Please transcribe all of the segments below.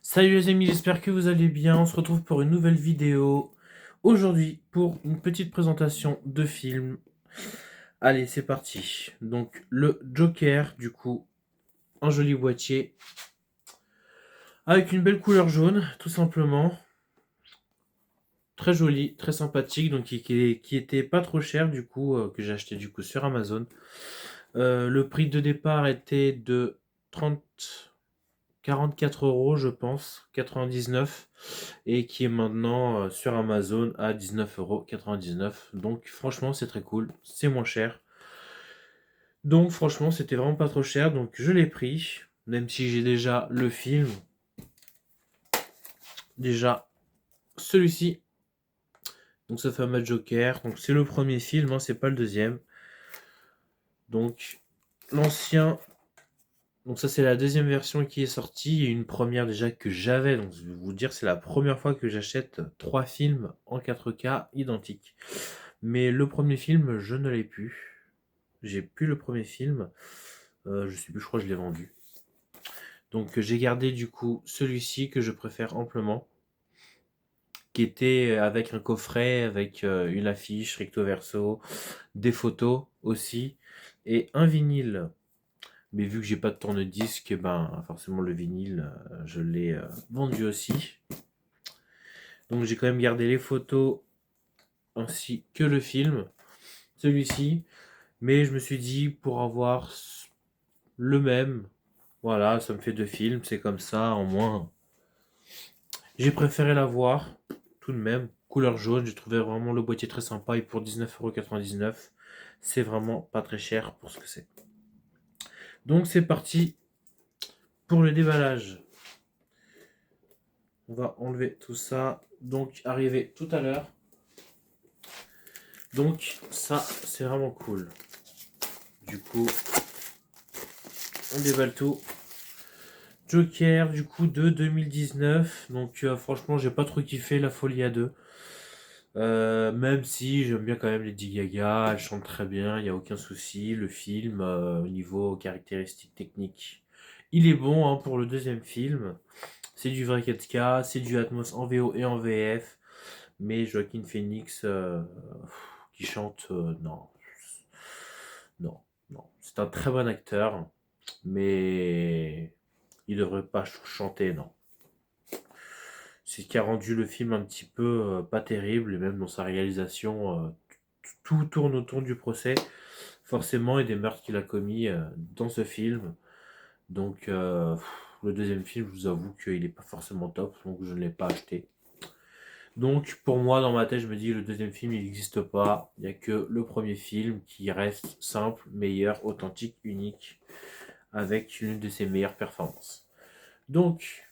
Salut les amis, j'espère que vous allez bien. On se retrouve pour une nouvelle vidéo. Aujourd'hui, pour une petite présentation de film. Allez, c'est parti. Donc, le Joker, du coup, un joli boîtier. Avec une belle couleur jaune, tout simplement. Très joli, très sympathique. Donc, qui était pas trop cher, du coup, que j'ai acheté du coup sur Amazon. Le prix de départ était de 30 44 € je pense, 99, et qui est maintenant sur Amazon à 19,99 €. Donc franchement, c'est très cool, c'est moins cher. Donc franchement, c'était vraiment pas trop cher, donc je l'ai pris, même si j'ai déjà le film. Déjà, celui-ci, donc ce fameux Joker, donc c'est le premier film, hein, c'est pas le deuxième. Donc l'ancien. Donc ça c'est la deuxième version qui est sortie et une première déjà que j'avais. Donc je vais vous dire c'est la première fois que j'achète trois films en 4K identiques. Mais le premier film je ne l'ai plus. J'ai plus le premier film. Je sais plus, je crois que je l'ai vendu. Donc j'ai gardé du coup celui-ci que je préfère amplement, qui était avec un coffret, avec une affiche recto verso, des photos aussi et un vinyle. Mais vu que j'ai pas de tourne-disque, eh ben forcément le vinyle, je l'ai vendu aussi. Donc j'ai quand même gardé les photos ainsi que le film, celui-ci. Mais je me suis dit pour avoir le même, voilà, ça me fait deux films, c'est comme ça, en moins. J'ai préféré l'avoir tout de même, couleur jaune. J'ai trouvé vraiment le boîtier très sympa et pour 19,99 €, c'est vraiment pas très cher pour ce que c'est. Donc c'est parti pour le déballage. On va enlever tout ça. Donc, arrivé tout à l'heure. Donc, ça, c'est vraiment cool. Du coup, on déballe tout. Joker, du coup, de 2019. Donc, franchement, j'ai pas trop kiffé La Folie à deux. Même si j'aime bien quand même Lady Gaga, elle chante très bien, il n'y a aucun souci. Le film, au niveau caractéristiques techniques, il est bon hein, pour le deuxième film. C'est du vrai 4K, c'est du Atmos en VO et en VF. Mais Joaquin Phoenix qui chante, non. Non, non. C'est un très bon acteur, mais il devrait pas chanter, non. C'est ce qui a rendu le film un petit peu pas terrible, et même dans sa réalisation, tout tourne autour du procès, forcément, et des meurtres qu'il a commis dans ce film. Donc, le deuxième film, je vous avoue qu'il n'est pas forcément top, donc je ne l'ai pas acheté. Donc pour moi, dans ma tête, je me dis le deuxième film, il n'existe pas. Il n'y a que le premier film qui reste simple, meilleur, authentique, unique, avec l'une de ses meilleures performances. Donc,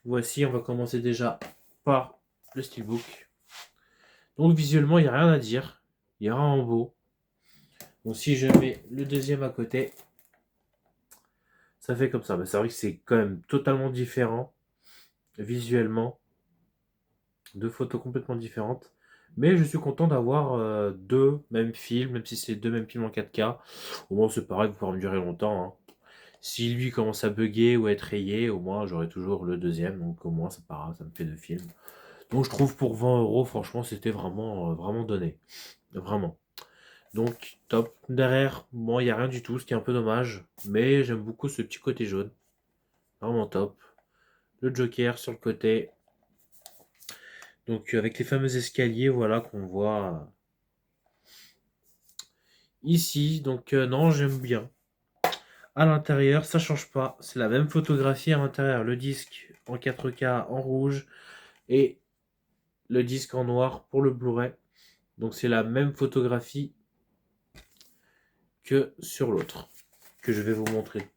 voici, on va commencer déjà par le steelbook. Donc visuellement, il n'y a rien à dire. Il est vraiment beau. Donc si je mets le deuxième à côté, ça fait comme ça. Mais c'est vrai que c'est quand même totalement différent visuellement. Deux photos complètement différentes. Mais je suis content d'avoir deux mêmes films, même si c'est deux mêmes films en 4K. Au moins c'est pareil, vous pourrez me durer longtemps, hein. Si lui commence à bugger ou à être rayé, au moins j'aurai toujours le deuxième. Donc au moins c'est pas grave, ça me fait deux films. Donc je trouve pour 20 €, franchement, c'était vraiment, vraiment donné. Vraiment. Donc top. Derrière, bon, il n'y a rien du tout, ce qui est un peu dommage. Mais j'aime beaucoup ce petit côté jaune. Vraiment top. Le Joker sur le côté. Donc avec les fameux escaliers, voilà, qu'on voit ici. Donc non, j'aime bien. À l'intérieur, ça change pas. C'est la même photographie à l'intérieur. Le disque en 4K en rouge et le disque en noir pour le Blu-ray. Donc c'est la même photographie que sur l'autre. Que je vais vous montrer.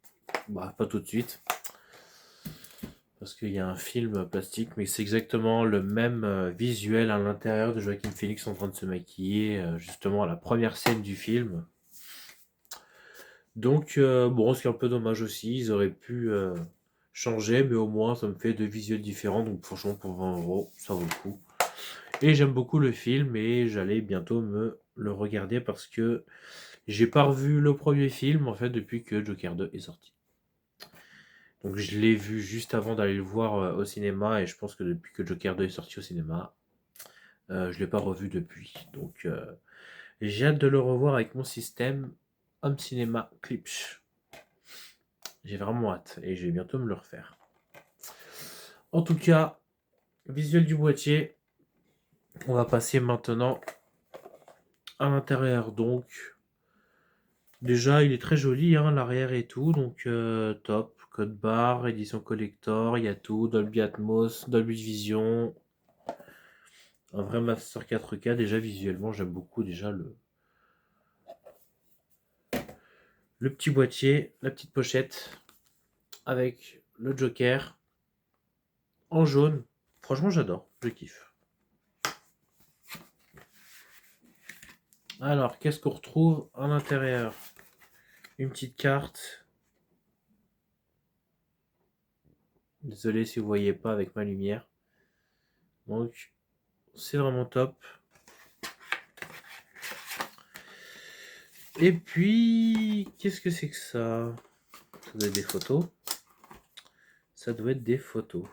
Bah, pas tout de suite. Parce qu'il y a un film plastique, mais c'est exactement le même visuel à l'intérieur de Joaquin Phoenix en train de se maquiller, justement à la première scène du film. Donc, bon, ce qui est un peu dommage aussi, ils auraient pu changer, mais au moins ça me fait deux visuels différents, donc franchement pour 20 €, ça vaut le coup. Et j'aime beaucoup le film et j'allais bientôt me le regarder parce que j'ai pas revu le premier film en fait depuis que Joker 2 est sorti. Donc je l'ai vu juste avant d'aller le voir au cinéma et je pense que depuis que Joker 2 est sorti au cinéma, je l'ai pas revu depuis. Donc j'ai hâte de le revoir avec mon système Home Cinéma Klipsch. J'ai vraiment hâte et je vais bientôt me le refaire. En tout cas, visuel du boîtier. On va passer maintenant à l'intérieur. Donc déjà il est très joli, hein, l'arrière et tout, donc top. Code barre, édition collector, il y a tout, Dolby Atmos, Dolby Vision, un vrai Master 4K. Déjà visuellement j'aime beaucoup déjà le petit boîtier, la petite pochette avec le Joker en jaune. Franchement j'adore, je kiffe. Alors qu'est-ce qu'on retrouve à l'intérieur? Une petite carte. Désolé si vous voyez pas avec ma lumière. Donc c'est vraiment top. Et puis, qu'est-ce que c'est que ça? Ça doit être des photos. Ça doit être des photos.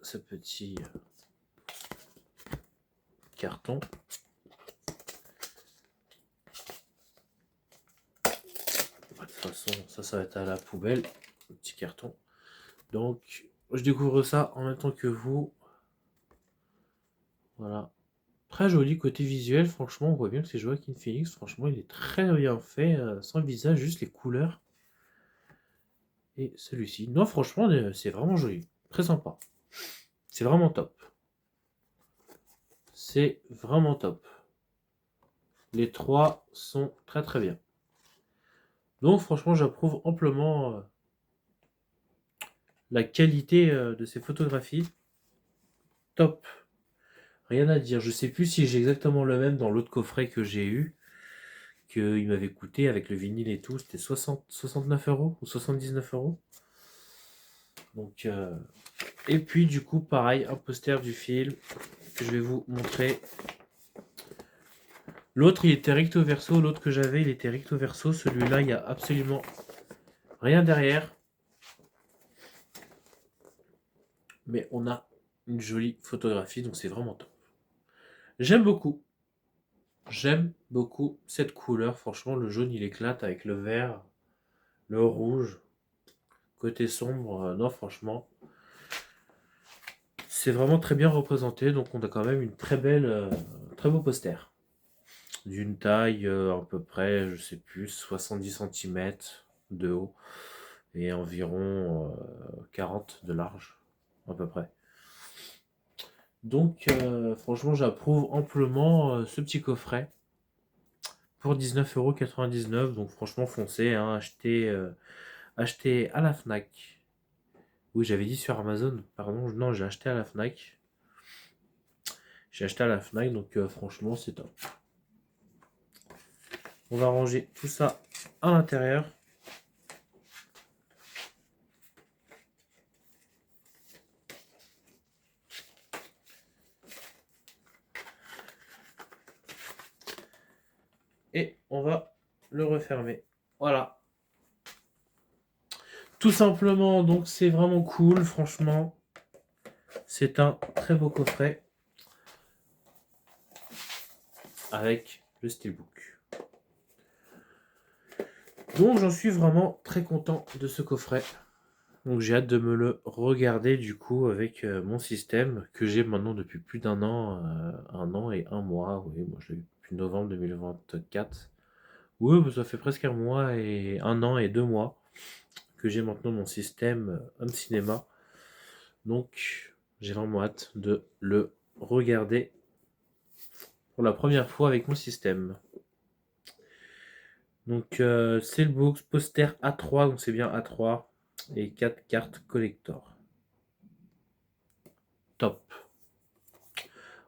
Ce petit carton. De toute façon, ça va être à la poubelle. Le petit carton. Donc, je découvre ça en même temps que vous. Voilà. Très joli côté visuel. Franchement, on voit bien que c'est Joaquin Phoenix. Franchement, il est très bien fait. Sans le visage, juste les couleurs. Et celui-ci. Non, franchement, c'est vraiment joli. Très sympa. C'est vraiment top. C'est vraiment top. Les trois sont très très bien. Donc franchement, j'approuve amplement la qualité de ces photographies. Top. Rien à dire. Je sais plus si j'ai exactement le même dans l'autre coffret que j'ai eu, qu'il m'avait coûté avec le vinyle et tout. C'était 69 € ou 79 €. Donc, et puis du coup, pareil, un poster du film que je vais vous montrer. L'autre, il était recto verso. L'autre que j'avais, il était recto verso. Celui-là, il n'y a absolument rien derrière. Mais on a une jolie photographie, donc c'est vraiment top. J'aime beaucoup. J'aime beaucoup cette couleur. Franchement, le jaune, il éclate avec le vert, le rouge. Côté sombre, non, franchement, c'est vraiment très bien représenté. Donc on a quand même une très belle, très beau poster. D'une taille à peu près, je sais plus, 70 cm de haut et environ 40 de large, à peu près. Donc franchement, j'approuve amplement ce petit coffret pour 19,99 €. Donc franchement, foncez, hein, achetez à la Fnac. Oui, j'avais dit sur Amazon, pardon, non, j'ai acheté à la Fnac. J'ai acheté à la Fnac, donc franchement, c'est top. On va ranger tout ça à l'intérieur. Et on va le refermer. Voilà. Tout simplement, donc c'est vraiment cool, franchement. C'est un très beau coffret avec le steelbook. Donc j'en suis vraiment très content de ce coffret. Donc j'ai hâte de me le regarder du coup avec mon système que j'ai maintenant depuis plus d'un an, 1 an et 1 mois. Oui, moi je l'ai eu depuis novembre 2024. Oui, bah, ça fait presque 1 mois et 1 an et 2 mois que j'ai maintenant mon système Home Cinéma. Donc j'ai vraiment hâte de le regarder pour la première fois avec mon système. Donc c'est le box poster A3, donc c'est bien A3 et 4 cartes collector. Top.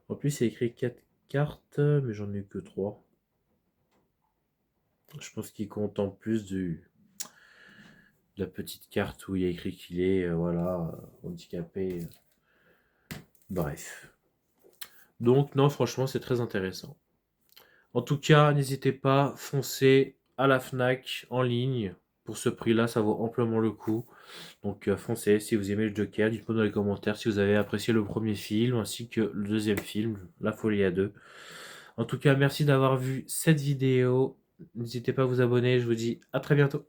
En plus c'est écrit 4 cartes, mais j'en ai que 3. Je pense qu'il compte en plus de la petite carte où il y a écrit qu'il est voilà, handicapé. Bref. Donc non, franchement c'est très intéressant. En tout cas, n'hésitez pas, foncez à la Fnac en ligne pour ce prix-là, ça vaut amplement le coup. Donc foncez, si vous aimez le Joker, dites-moi dans les commentaires si vous avez apprécié le premier film ainsi que le deuxième film, La Folie à deux. En tout cas, merci d'avoir vu cette vidéo. N'hésitez pas à vous abonner, je vous dis à très bientôt.